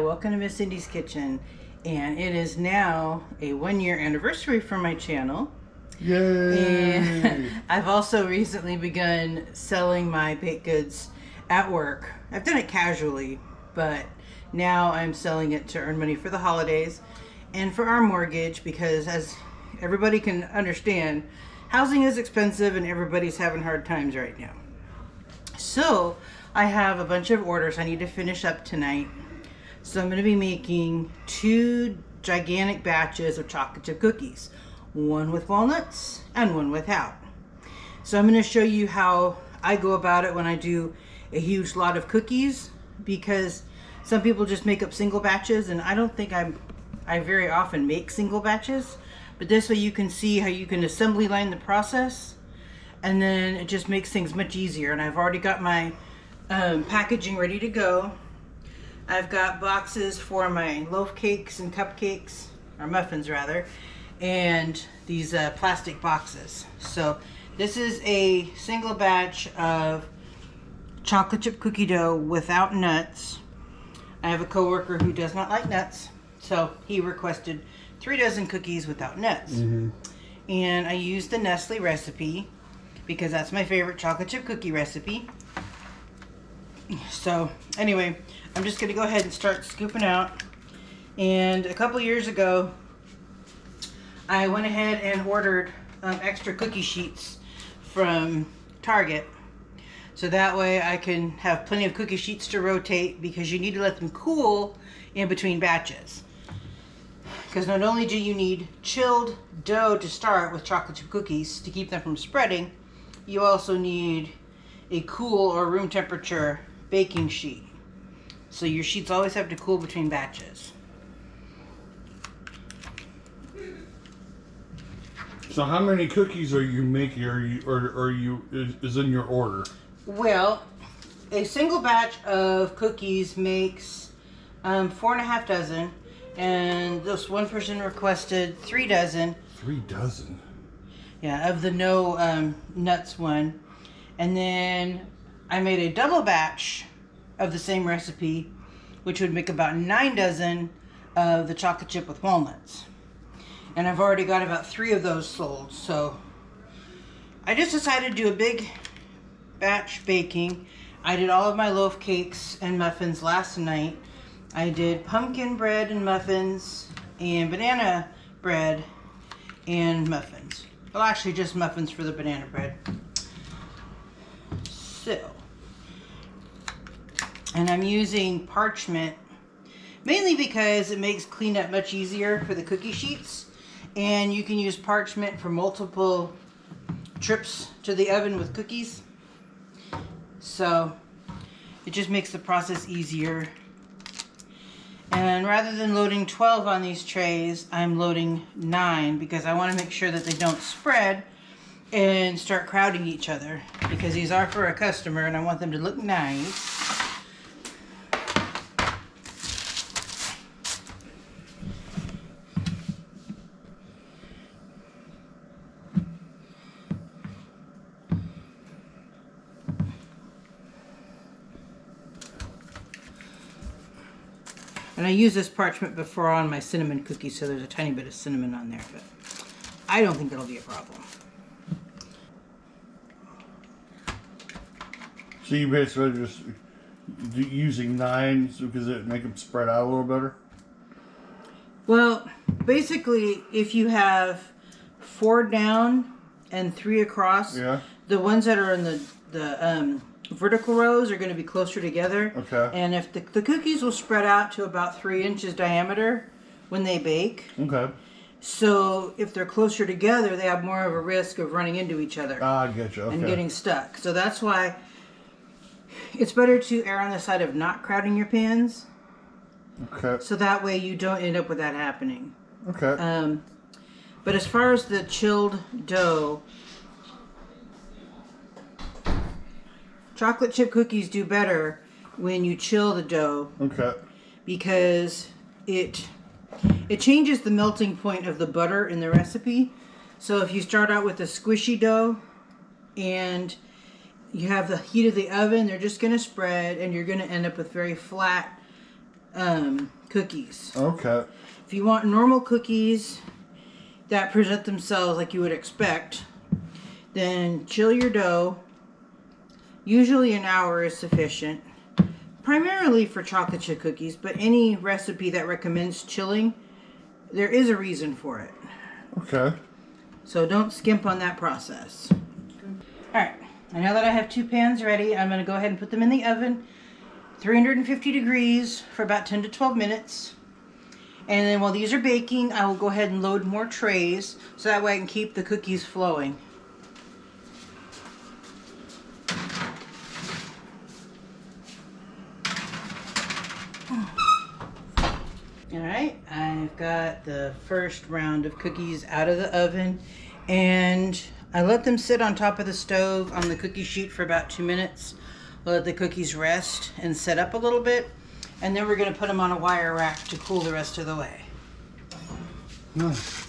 welcome to Miss Cindy's Kitchen, and it is now a 1-year anniversary for my channel. Yay! And I've also recently begun selling my baked goods at work. I've done it casually, but now I'm selling it to earn money for the holidays and for our mortgage, because as everybody can understand, housing is expensive and everybody's having hard times right now. So I have a bunch of orders I need to finish up tonight. So I'm going to be making 2 gigantic batches of chocolate chip cookies. One with walnuts and one without. So I'm going to show you how I go about it when I do a huge lot of cookies, because some people just make up single batches, and I don't think I very often make single batches. But this way you can see how you can assembly line the process, and then it just makes things much easier. And I've already got my packaging ready to go. I've got boxes for my loaf cakes and cupcakes, or muffins rather, and these plastic boxes. So this is a single batch of chocolate chip cookie dough without nuts. I have a coworker who does not like nuts, so he requested 3 dozen cookies without nuts. And I used the Nestle recipe because that's my favorite chocolate chip cookie recipe. So anyway, I'm just gonna go ahead and start scooping out. And a couple years ago, I went ahead and ordered extra cookie sheets from Target. So that way I can have plenty of cookie sheets to rotate, because you need to let them cool in between batches. Because not only do you need chilled dough to start with chocolate chip cookies to keep them from spreading, you also need a cool or room temperature baking sheet. So your sheets always have to cool between batches. So how many cookies are you making? Is in your order? Well, a single batch of cookies makes 4.5 dozen, and this one person requested 3 dozen. 3 dozen? Yeah, of the no nuts one. And then I made a double batch of the same recipe, which would make about 9 dozen of the chocolate chip with walnuts. And I've already got about 3 of those sold. So I just decided to do a big batch baking. I did all of my loaf cakes and muffins last night. I did pumpkin bread and muffins, and banana bread and muffins. Well, actually just muffins for the banana bread. So, and I'm using parchment mainly because it makes cleanup much easier for the cookie sheets, and you can use parchment for multiple trips to the oven with cookies. So it just makes the process easier. And rather than loading 12 on these trays, I'm loading 9, because I want to make sure that they don't spread and start crowding each other, because these are for a customer and I want them to look nice. And I used this parchment before on my cinnamon cookies, so there's a tiny bit of cinnamon on there, but I don't think it'll be a problem. So you basically just using 9 because it make them spread out a little better? Well, basically, if you have 4 down and 3 across, yeah, the ones that are in the vertical rows are going to be closer together. Okay. And if the cookies will spread out to about 3 inches diameter when they bake. Okay. So if they're closer together, they have more of a risk of running into each other. Ah, I get you. Okay. And getting stuck. So that's why it's better to err on the side of not crowding your pans. Okay. So that way you don't end up with that happening. Okay. But as far as the chilled dough, chocolate chip cookies do better when you chill the dough. Okay. Because it changes the melting point of the butter in the recipe. So if you start out with a squishy dough and you have the heat of the oven, they're just going to spread and you're going to end up with very flat cookies. Okay. If you want normal cookies that present themselves like you would expect, then chill your dough. Usually an hour is sufficient. Primarily for chocolate chip cookies, but any recipe that recommends chilling, there is a reason for it. Okay. So don't skimp on that process. Alright, and now that I have 2 pans ready, I'm going to go ahead and put them in the oven. 350 degrees for about 10 to 12 minutes. And then while these are baking, I will go ahead and load more trays so that way I can keep the cookies flowing. Alright, I've got the first round of cookies out of the oven, and I let them sit on top of the stove on the cookie sheet for about 2 minutes. Let the cookies rest and set up a little bit, and then we're going to put them on a wire rack to cool the rest of the way. Nice.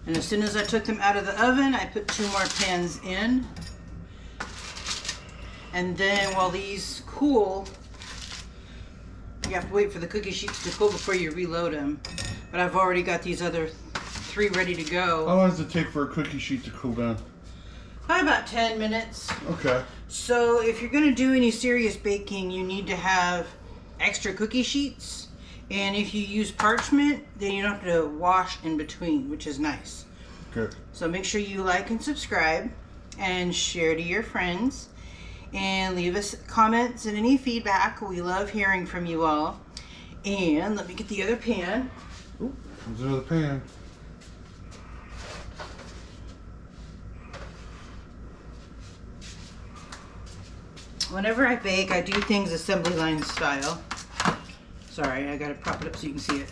And as soon as I took them out of the oven, I put 2 more pans in. And then while these cool, you have to wait for the cookie sheets to cool before you reload them. But I've already got these other 3 ready to go. How long does it take for a cookie sheet to cool down? Probably about 10 minutes. Okay. So if you're going to do any serious baking, you need to have extra cookie sheets. And if you use parchment, then you don't have to wash in between, which is nice. Okay. So make sure you like and subscribe and share to your friends. And leave us comments and any feedback. We love hearing from you all. And let me get the other pan. Ooh, there's another pan. Whenever I bake, I do things assembly line style. Sorry, I gotta prop it up so you can see it.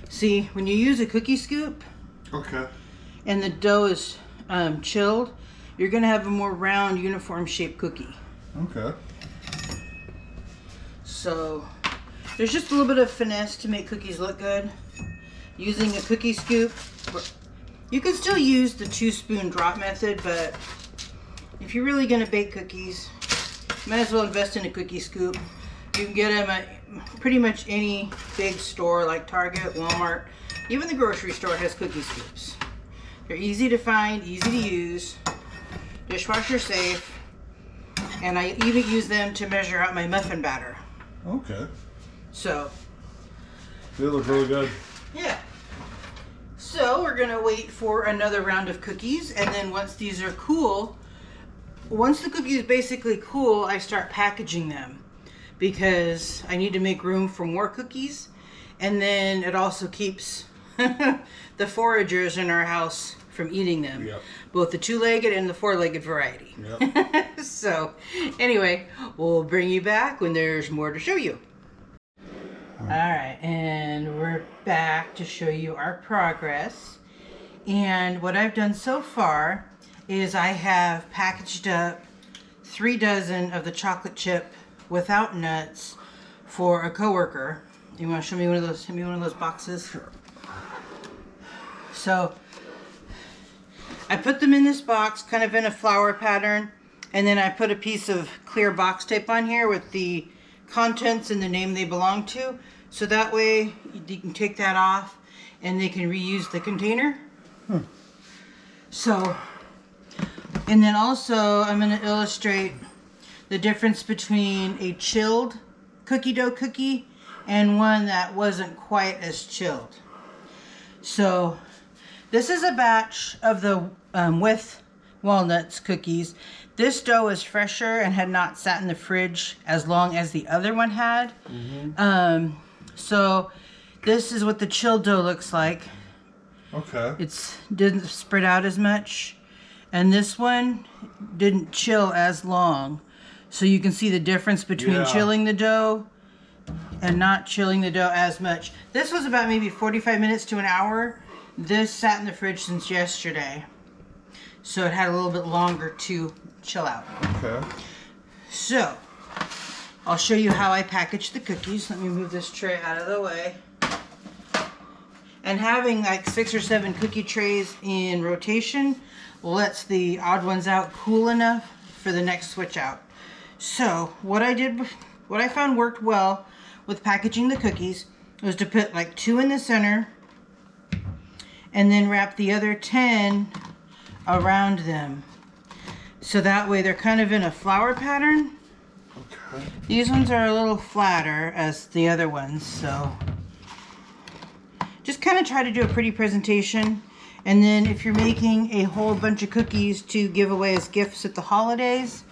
See, when you use a cookie scoop Okay. and the dough is chilled, you're gonna have a more round, uniform shaped cookie. Okay. So there's just a little bit of finesse to make cookies look good. Using a cookie scoop. You can still use the 2-spoon drop method, but if you're really gonna bake cookies, you might as well invest in a cookie scoop. You can get them at pretty much any big store like Target, Walmart. Even the grocery store has cookie scoops. They're easy to find, easy to use, dishwasher safe, and I even use them to measure out my muffin batter. Okay. So, They look really good. yeah. So we're gonna wait for another round of cookies, and then once these are cool, once the cookies basically cool, I start packaging them because I need to make room for more cookies, and then it also keeps the foragers in our house from eating them. Yep. Both the 2-legged and the 4-legged variety. Yep. So anyway, we'll bring you back when there's more to show you. Alright, and we're back to show you our progress. And what I've done so far is I have packaged up 3 dozen of the chocolate chip without nuts for a coworker. You want to show me one of those? Hand me one of those boxes. Sure. So I put them in this box, kind of in a flower pattern, and then I put a piece of clear box tape on here with the contents and the name they belong to. So that way you can take that off and they can reuse the container. So, and then also I'm going to illustrate the difference between a chilled cookie dough cookie and one that wasn't quite as chilled. So this is a batch of the with walnuts cookies. This dough is fresher and had not sat in the fridge as long as the other one had. So this is what the chilled dough looks like. Okay. It's didn't spread out as much, and this one didn't chill as long. So you can see the difference between chilling the dough and not chilling the dough as much. This was about maybe 45 minutes to an hour. This sat in the fridge since yesterday, so it had a little bit longer to chill out. Okay. So I'll show you how I package the cookies. Let me move this tray out of the way. And having like 6 or 7 cookie trays in rotation lets the odd ones out cool enough for the next switch out. So what I found worked well with packaging the cookies was to put like 2 in the center and then wrap the other 10 around them. So that way they're kind of in a flower pattern. Okay. These ones are a little flatter as the other ones, so just kind of try to do a pretty presentation. And then if you're making a whole bunch of cookies to give away as gifts at the holidays,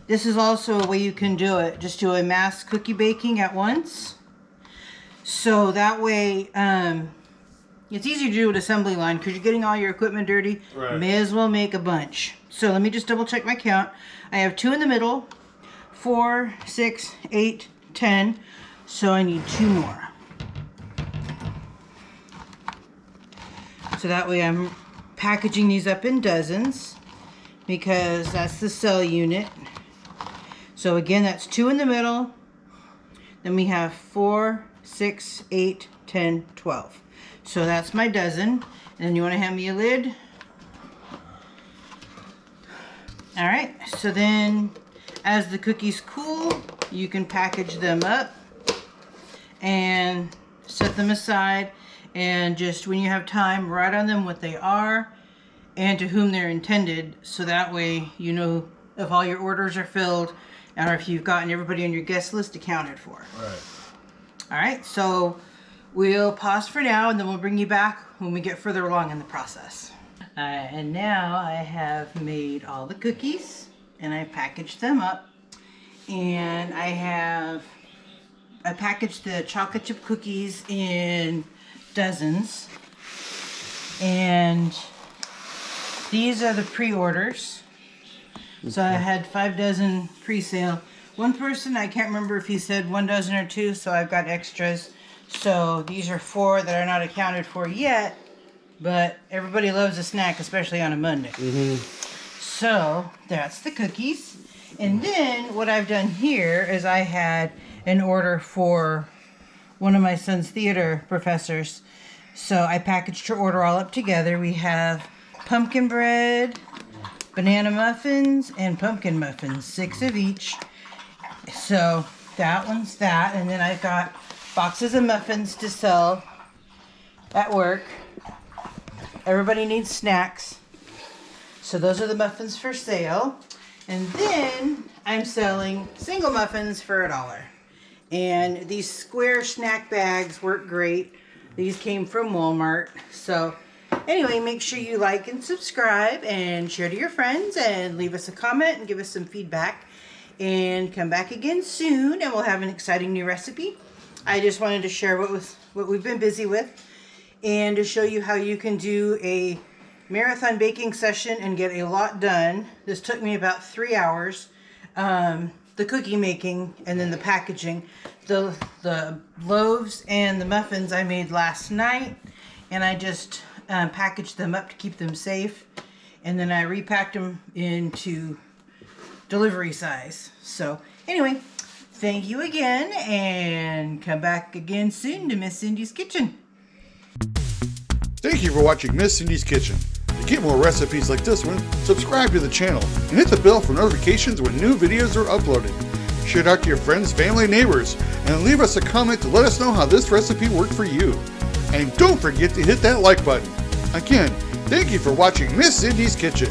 this is also a way you can do it. Just do a mass cookie baking at once. So that way, it's easy to do an assembly line because you're getting all your equipment dirty. Right. May as well make a bunch. So let me just double check my count. I have 2 in the middle, 4, 6, 8, 10. So I need 2 more. So that way I'm packaging these up in dozens because that's the cell unit. So again, that's 2 in the middle. Then we have 4, 6, 8, 10, 12. So that's my dozen. And then you want to hand me a lid. All right, so then as the cookies cool, you can package them up and set them aside. And just when you have time, write on them what they are and to whom they're intended. So that way you know if all your orders are filled or if you've gotten everybody on your guest list accounted for. Right. All right, so we'll pause for now and then we'll bring you back when we get further along in the process. And now I have made all the cookies and I packaged them up. And I packaged the chocolate chip cookies in dozens, and these are the pre-orders. So I had 5 dozen pre-sale. One person, I can't remember if he said 1 dozen or 2, so I've got extras. So these are 4 that are not accounted for yet, but everybody loves a snack, especially on a Monday. So that's the cookies. And then what I've done here is I had an order for one of my son's theater professors. So I packaged her order all up together. We have pumpkin bread, banana muffins, and pumpkin muffins, 6 of each. So that one's that. And then I've got boxes of muffins to sell at work. Everybody needs snacks. So those are the muffins for sale. And then I'm selling single muffins for $1. And these square snack bags work great. These came from Walmart. So anyway, make sure you like and subscribe and share to your friends and leave us a comment and give us some feedback. And come back again soon and we'll have an exciting new recipe. I just wanted to share what we've been busy with and to show you how you can do a marathon baking session and get a lot done. This took me about 3 hours. The cookie making and then the packaging. The loaves and the muffins I made last night, and I just packaged them up to keep them safe, and then I repacked them into delivery size. So anyway, thank you again, and come back again soon to Miss Cindy's Kitchen. Thank you for watching Miss Cindy's Kitchen. To get more recipes like this one, subscribe to the channel and hit the bell for notifications when new videos are uploaded. Share it out to your friends, family, neighbors, and leave us a comment to let us know how this recipe worked for you. And don't forget to hit that like button. Again, thank you for watching Miss Cindy's Kitchen.